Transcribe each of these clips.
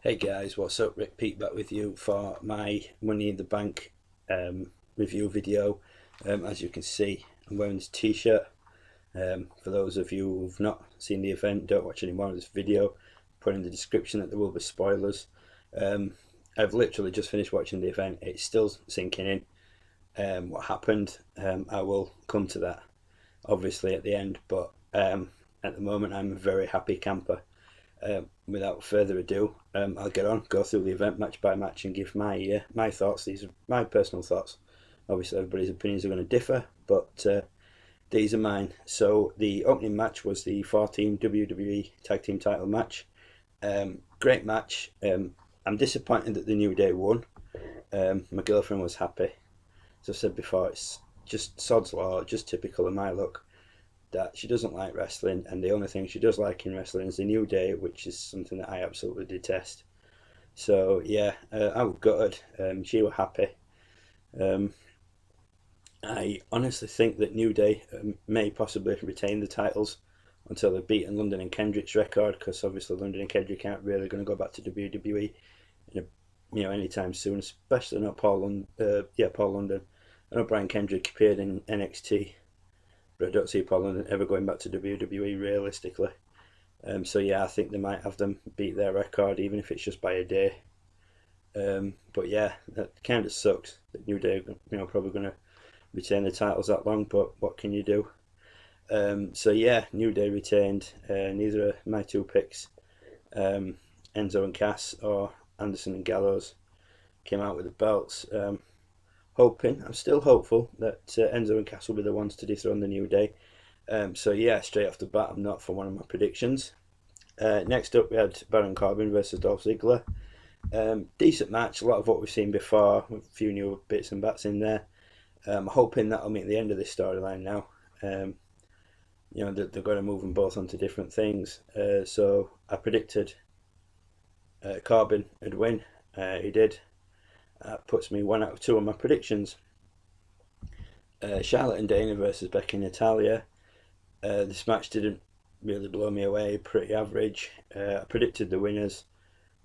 Hey guys, what's up? Rick Pete back with you for my Money in the Bank review video. As you can see, I'm wearing this t-shirt. For those of you who've not seen the event, don't watch any more of this video. Put in the description that there will be spoilers. I've literally just finished watching the event. It's still sinking in. What happened, I will come to that obviously at the end, but at the moment I'm a very happy camper. Without further ado, I'll go through the event match by match and give my thoughts. These are my personal thoughts. Obviously, everybody's opinions are going to differ, but these are mine. So the opening match was the 4-team WWE Tag Team Title match. Great match. I'm disappointed that the New Day won. My girlfriend was happy. As I said before, it's just sod's law, just typical of my luck, that she doesn't like wrestling, and the only thing she does like in wrestling is the New Day, which is something that I absolutely detest. So yeah, I was gutted. She was happy. Um, I honestly think that New Day may possibly retain the titles until they've beaten London and Kendrick's record, because obviously London and Kendrick aren't really going to go back to WWE in anytime soon, especially not Paul London. I know Brian Kendrick appeared in NXT, but I don't see Paul London ever going back to WWE realistically. So yeah, I think they might have them beat their record, even if it's just by a day. But yeah, that kind of sucks. That New Day, probably going to retain the titles that long. But what can you do? So yeah, New Day retained. Neither of my two picks, Enzo and Cass or Anderson and Gallows, came out with the belts. I'm still hopeful that Enzo and Cass will be the ones to dethrone the New Day. So yeah, straight off the bat, I'm not for one of my predictions. Next up, we had Baron Corbin versus Dolph Ziggler. Decent match, a lot of what we've seen before, with a few new bits and bats in there. I'm hoping that'll meet the end of this storyline now. They're going to move them both onto different things. So I predicted Corbin would win. He did. Puts me 1 out of 2 on my predictions. Charlotte and Dana versus Becky and Natalia. This match didn't really blow me away, pretty average. I predicted the winners,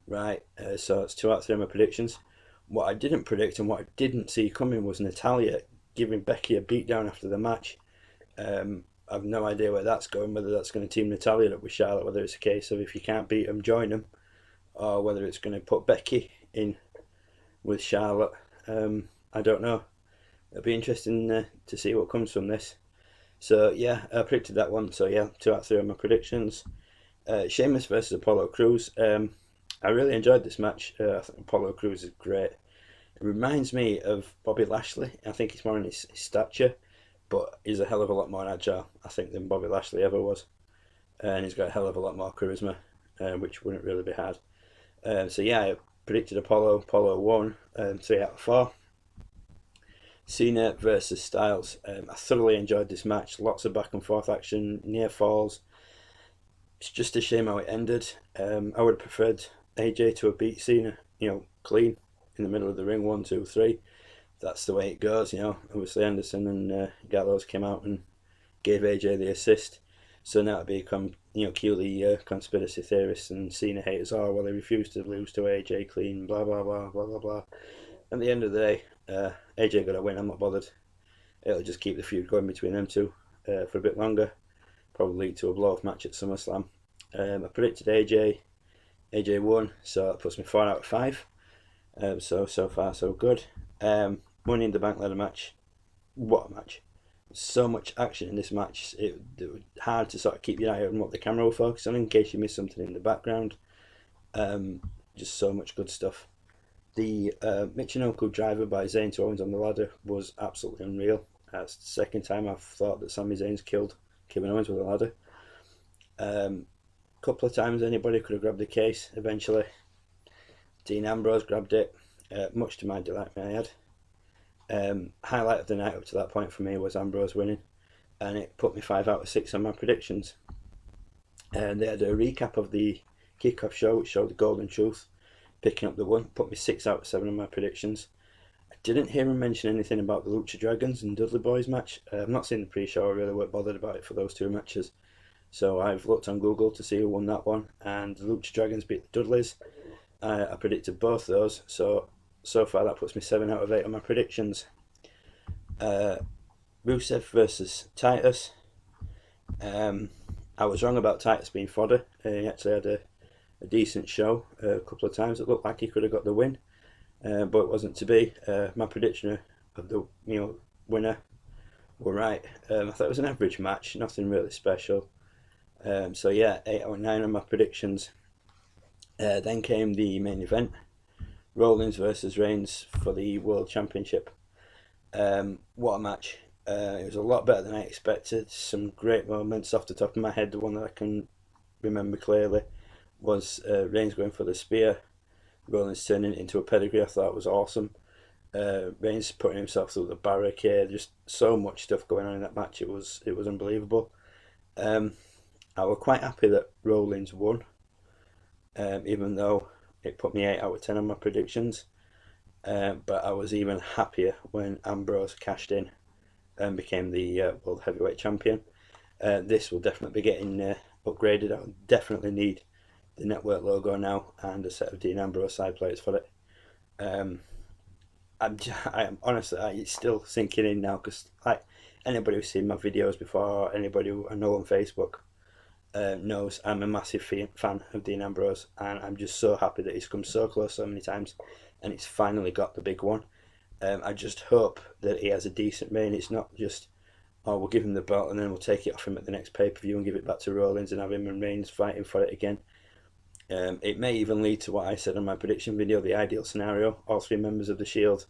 right? So it's 2 out of 3 of my predictions. What I didn't predict and what I didn't see coming was Natalia giving Becky a beatdown after the match. I've no idea where that's going, whether that's going to team Natalia up with Charlotte, whether it's a case of if you can't beat them, join them, or whether it's going to put Becky in with Charlotte. I don't know. It'll be interesting to see what comes from this. So yeah, I predicted that one. So yeah, 2 out of 3 of my predictions. Sheamus versus Apollo Crews. I really enjoyed this match. I think Apollo Crews is great. It reminds me of Bobby Lashley. I think he's more in his stature, but he's a hell of a lot more agile, I think, than Bobby Lashley ever was. And he's got a hell of a lot more charisma, which wouldn't really be hard. So yeah, I predicted Apollo. Apollo won, 3 out of 4. Cena versus Styles. I thoroughly enjoyed this match. Lots of back and forth action, near falls. It's just a shame how it ended. I would have preferred AJ to have beat Cena, clean in the middle of the ring, 1, 2, 3. That's the way it goes, Obviously, Anderson and Gallows came out and gave AJ the assist. So now it become, cue the conspiracy theorists and Cena haters, well, they refused to lose to AJ clean, blah, blah, blah, blah, blah, blah. At the end of the day, AJ got a win, I'm not bothered. It'll just keep the feud going between them two for a bit longer. Probably lead to a blow-off match at SummerSlam. I predicted AJ won, so that puts me 4 out of 5. So far so good. Money in the Bank ladder match. What a match. So much action in this match. It was hard to sort of keep your eye on what the camera will focus on in case you miss something in the background. Just so much good stuff. The Michinoku driver by Zayn to Owens on the ladder was absolutely unreal. That's the second time I've thought that Sami Zayn's killed Kevin Owens with a ladder. Couple of times anybody could have grabbed the case eventually. Dean Ambrose grabbed it, much to my delight, may I add. Highlight of the night up to that point for me was Ambrose winning, and it put me 5 out of 6 on my predictions. And they had a recap of the kickoff show, which showed the Golden Truth picking up the win, put me 6 out of 7 on my predictions. I didn't hear him mention anything about the Lucha Dragons and Dudley Boys match. I've not seen the pre-show, I really weren't bothered about it for those 2 matches. So I've looked on Google to see who won that one, and the Lucha Dragons beat the Dudleys. I predicted both those, so far that puts me 7 out of 8 on my predictions. Rusev versus Titus. I was wrong about Titus being fodder. He actually had a decent show a couple of times. It looked like he could have got the win, but it wasn't to be. My prediction of the winner were right. I thought it was an average match, nothing really special. So yeah, 8 out of 9 on my predictions. Then came the main event, Rollins versus Reigns for the World Championship. What a match. It was a lot better than I expected. Some great moments off the top of my head. The one that I can remember clearly was Reigns going for the spear, Rollins turning it into a pedigree. I thought it was awesome. Reigns putting himself through the barricade. Just so much stuff going on in that match. It was unbelievable. I was quite happy that Rollins won, even though it put me 8 out of 10 on my predictions. But I was even happier when Ambrose cashed in and became the World Heavyweight Champion. This will definitely be getting upgraded. I definitely need the network logo now and a set of Dean Ambrose side plates for it. I am honestly, it's still sinking in now, because like anybody who's seen my videos before, anybody who I know on Facebook knows I'm a massive fan of Dean Ambrose, and I'm just so happy that he's come so close so many times and he's finally got the big one. I just hope that he has a decent reign. It's not just, oh, we'll give him the belt and then we'll take it off him at the next pay-per-view and give it back to Rollins and have him and Reigns fighting for it again. It may even lead to what I said on my prediction video, the ideal scenario, all 3 members of the Shield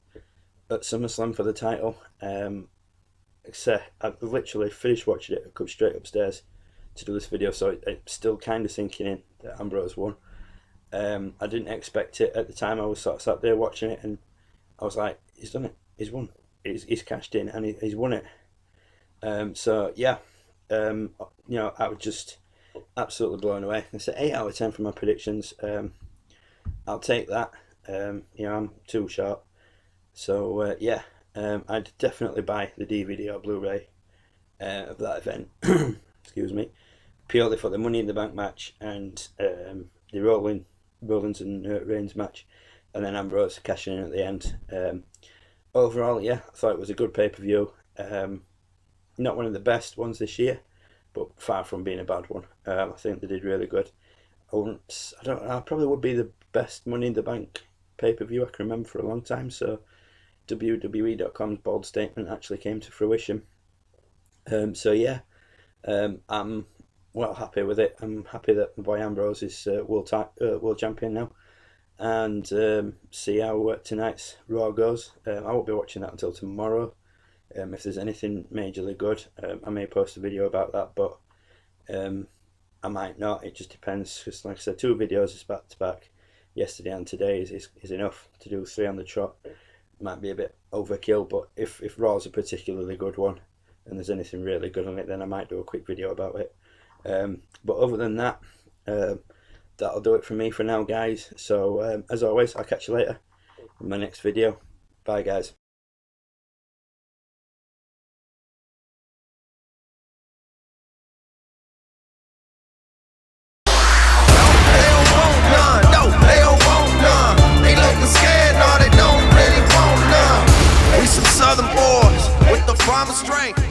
at SummerSlam for the title. I've literally finished watching it, I come straight upstairs to do this video, so it's still kind of sinking in that Ambrose won. I didn't expect it at the time. I was sort of sat there watching it and I was like, he's done it, he's won, he's cashed in and he's won it. So yeah, I was just absolutely blown away. I said 8 out of 10 for my predictions. I'll take that. I'm too short, so yeah, I'd definitely buy the DVD or Blu-ray of that event. Excuse me, purely for the Money in the Bank match and the Rollins and Reigns match, and then Ambrose cashing in at the end. Overall, yeah, I thought it was a good pay-per-view. Not one of the best ones this year, but far from being a bad one. I think they did really good. I probably would be the best Money in the Bank pay-per-view I can remember for a long time, so WWE.com's bold statement actually came to fruition. So yeah, I'm well happy with it. I'm happy that my boy Ambrose is world champion now, and see how tonight's Raw goes. I won't be watching that until tomorrow. If there's anything majorly good, I may post a video about that, but I might not. It just depends, because like I said, 2 videos is back to back. Yesterday and today is enough. To do 3 on the trot might be a bit overkill, but if Raw's a particularly good one and there's anything really good on it, then I might do a quick video about it. But other than that, that'll do it for me for now, guys. So as always, I'll catch you later in my next video. Bye, guys. Southern boys with the promised strength.